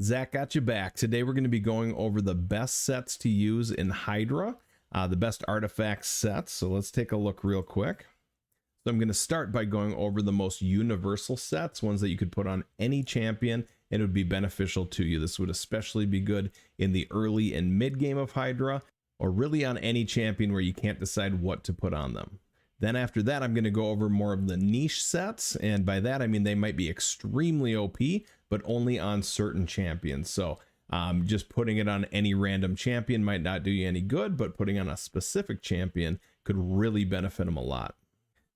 Zach got you back. Today we're going to be going over the best sets to use in Hydra, the best artifact sets. So let's take a look real quick. So I'm going to start by going over the most universal sets, ones that you could put on any champion and it would be beneficial to you. This would especially be good in the early and mid game of Hydra, or really on any champion where you can't decide what to put on them. Then after that, I'm going to go over more of the niche sets, and by that I mean they might be extremely OP, but only on certain champions. So just putting it on any random champion might not do you any good, but putting on a specific champion could really benefit them a lot.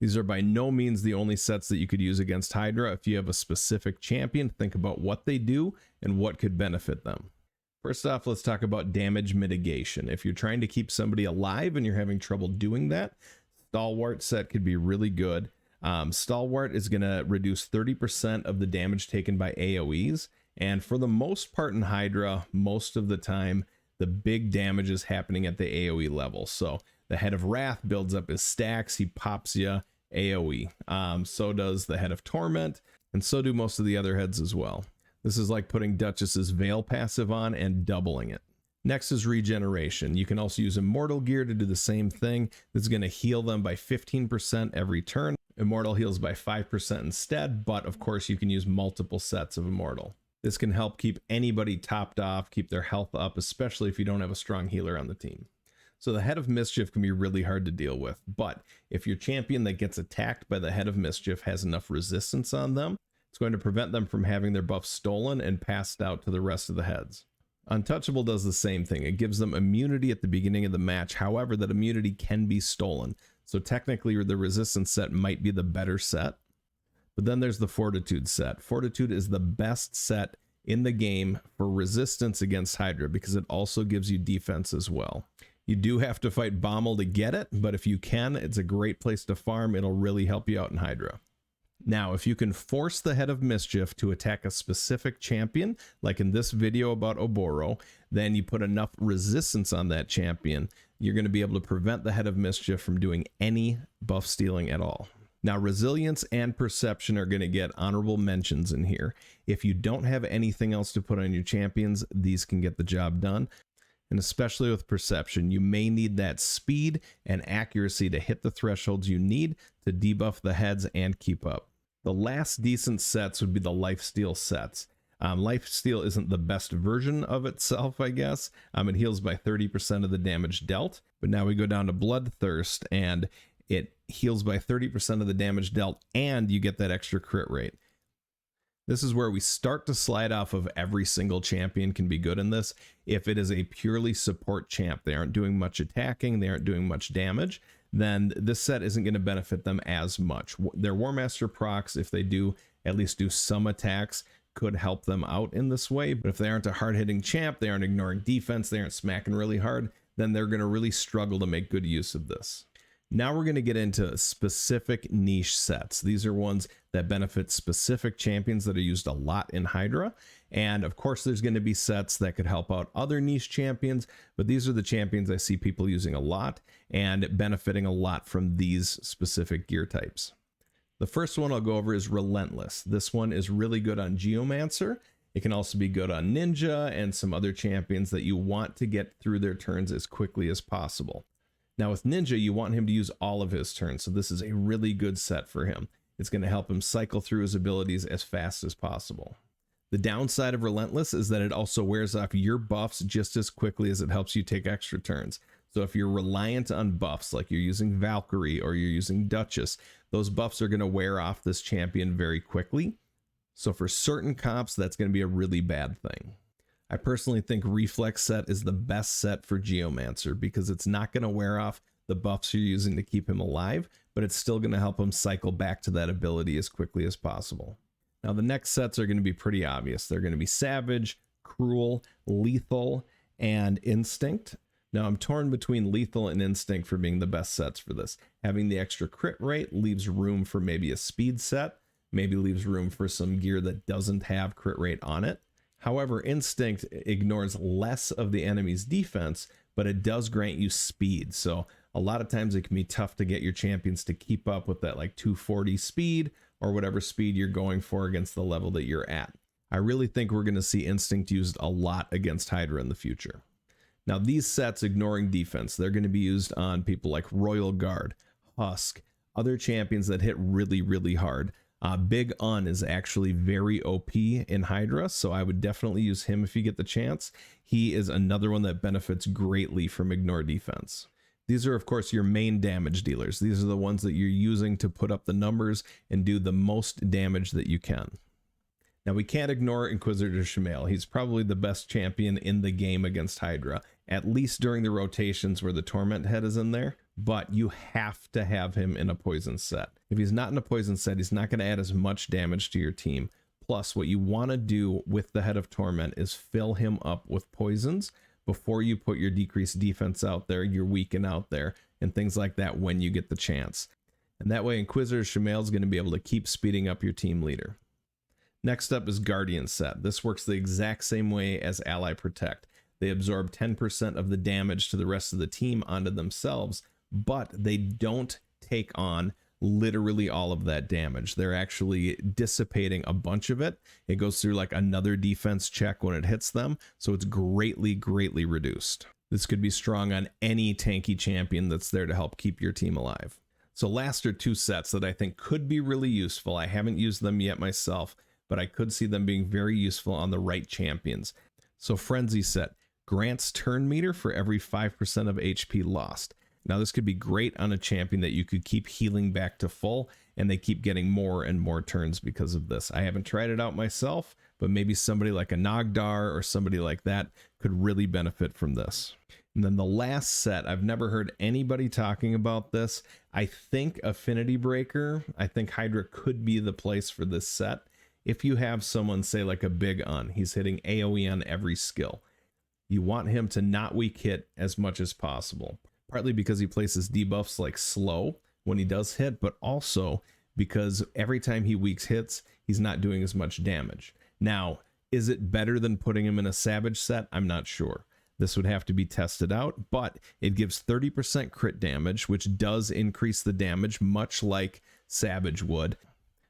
These are by no means the only sets that you could use against Hydra. If you have a specific champion, think about what they do and what could benefit them. First off, let's talk about damage mitigation. If you're trying to keep somebody alive and you're having trouble doing that, Stalwart set could be really good. Stalwart is going to reduce 30% of the damage taken by AoEs. And for the most part in Hydra, most of the time, the big damage is happening at the AoE level. So the Head of Wrath builds up his stacks. He pops you AoE. So does the Head of Torment. And so do most of the other heads as well. This is like putting Duchess's Veil passive on and doubling it. Next is regeneration. You can also use Immortal Gear to do the same thing. This is going to heal them by 15% every turn. Immortal heals by 5% instead, but of course you can use multiple sets of Immortal. This can help keep anybody topped off, keep their health up, especially if you don't have a strong healer on the team. So the Head of Mischief can be really hard to deal with, but if your champion that gets attacked by the Head of Mischief has enough resistance on them, it's going to prevent them from having their buffs stolen and passed out to the rest of the heads. Untouchable does the same thing. It gives them immunity at the beginning of the match. However, that immunity can be stolen. So technically the resistance set might be the better set. But then there's the Fortitude set. Fortitude is the best set in the game for resistance against Hydra because it also gives you defense as well. You do have to fight Bommel to get it, but if you can, it's a great place to farm. It'll really help you out in Hydra. Now, if you can force the Head of Mischief to attack a specific champion, like in this video about Oboro, then you put enough resistance on that champion, you're going to be able to prevent the Head of Mischief from doing any buff stealing at all. Now, resilience and perception are going to get honorable mentions in here. If you don't have anything else to put on your champions, these can get the job done. And especially with perception, you may need that speed and accuracy to hit the thresholds you need to debuff the heads and keep up. The last decent sets would be the lifesteal sets. Lifesteal isn't the best version of itself, I guess. It heals by 30% of the damage dealt. But now we go down to Bloodthirst, and it heals by 30% of the damage dealt, and you get that extra crit rate. This is where we start to slide off of every single champion can be good in this. If it is a purely support champ, they aren't doing much attacking, they aren't doing much damage, then this set isn't going to benefit them as much. Their War Master procs, if they do at least do some attacks, could help them out in this way. But if they aren't a hard-hitting champ, they aren't ignoring defense, they aren't smacking really hard, then they're going to really struggle to make good use of this. Now we're going to get into specific niche sets. These are ones that benefit specific champions that are used a lot in Hydra. And of course, there's going to be sets that could help out other niche champions, but these are the champions I see people using a lot and benefiting a lot from these specific gear types. The first one I'll go over is Relentless. This one is really good on Geomancer. It can also be good on Ninja and some other champions that you want to get through their turns as quickly as possible. Now with Ninja, you want him to use all of his turns, so this is a really good set for him. It's going to help him cycle through his abilities as fast as possible. The downside of Relentless is that it also wears off your buffs just as quickly as it helps you take extra turns. So if you're reliant on buffs, like you're using Valkyrie or you're using Duchess, those buffs are going to wear off this champion very quickly. So for certain comps, that's going to be a really bad thing. I personally think Reflex set is the best set for Geomancer because it's not going to wear off the buffs you're using to keep him alive, but it's still going to help him cycle back to that ability as quickly as possible. Now the next sets are going to be pretty obvious. They're going to be Savage, Cruel, Lethal, and Instinct. Now I'm torn between Lethal and Instinct for being the best sets for this. Having the extra crit rate leaves room for maybe a speed set, maybe leaves room for some gear that doesn't have crit rate on it. However, Instinct ignores less of the enemy's defense, but it does grant you speed. So a lot of times it can be tough to get your champions to keep up with that like 240 speed or whatever speed you're going for against the level that you're at. I really think we're going to see Instinct used a lot against Hydra in the future. Now these sets, ignoring defense, they're going to be used on people like Royal Guard, Husk, other champions that hit really, really hard. Big Un is actually very OP in Hydra, so I would definitely use him if you get the chance. He is another one that benefits greatly from ignore defense. These are, of course, your main damage dealers. These are the ones that you're using to put up the numbers and do the most damage that you can. Now, we can't ignore Inquisitor Shamael. He's probably the best champion in the game against Hydra, at least during the rotations where the Torment Head is in there, but you have to have him in a poison set. If he's not in a poison set, he's not going to add as much damage to your team. Plus, what you want to do with the Head of Torment is fill him up with poisons before you put your decreased defense out there, your weaken out there, and things like that when you get the chance. And that way, Inquisitor Shamael is going to be able to keep speeding up your team leader. Next up is Guardian set. This works the exact same way as Ally Protect. They absorb 10% of the damage to the rest of the team onto themselves, but they don't take on literally all of that damage. They're actually dissipating a bunch of it. It goes through like another defense check when it hits them, so it's greatly, greatly reduced. This could be strong on any tanky champion that's there to help keep your team alive. So last are two sets that I think could be really useful. I haven't used them yet myself, but I could see them being very useful on the right champions. So Frenzy set grants turn meter for every 5% of HP lost. Now this could be great on a champion that you could keep healing back to full, and they keep getting more and more turns because of this. I haven't tried it out myself, but maybe somebody like a Nogdar or somebody like that could really benefit from this. And then the last set, I've never heard anybody talking about this. I think Affinity Breaker, I think Hydra could be the place for this set. If you have someone, say like a Big Un, he's hitting AoE on every skill. You want him to not weak hit as much as possible. Partly because he places debuffs like slow when he does hit, but also because every time he weaks hits, he's not doing as much damage. Now, is it better than putting him in a Savage set? I'm not sure. This would have to be tested out, but it gives 30% crit damage, which does increase the damage, much like Savage would.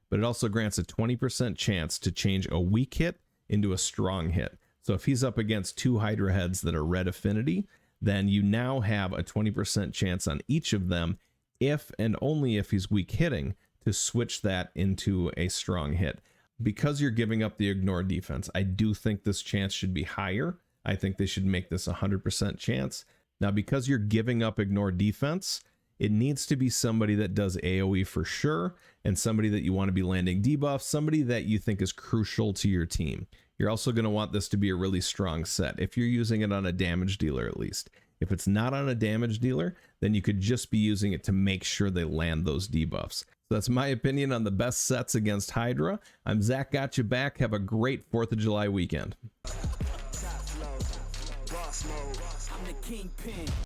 But it also grants a 20% chance to change a weak hit into a strong hit. So if he's up against two Hydra Heads that are red affinity, then you now have a 20% chance on each of them, if and only if he's weak hitting, to switch that into a strong hit. Because you're giving up the ignore defense, I do think this chance should be higher. I think they should make this a 100% chance. Now, because you're giving up ignore defense, it needs to be somebody that does AoE for sure, and somebody that you want to be landing debuffs, somebody that you think is crucial to your team. You're also going to want this to be a really strong set, if you're using it on a damage dealer at least. If it's not on a damage dealer, then you could just be using it to make sure they land those debuffs. So that's my opinion on the best sets against Hydra. I'm Zak Gacha back. Have a great 4th of July weekend.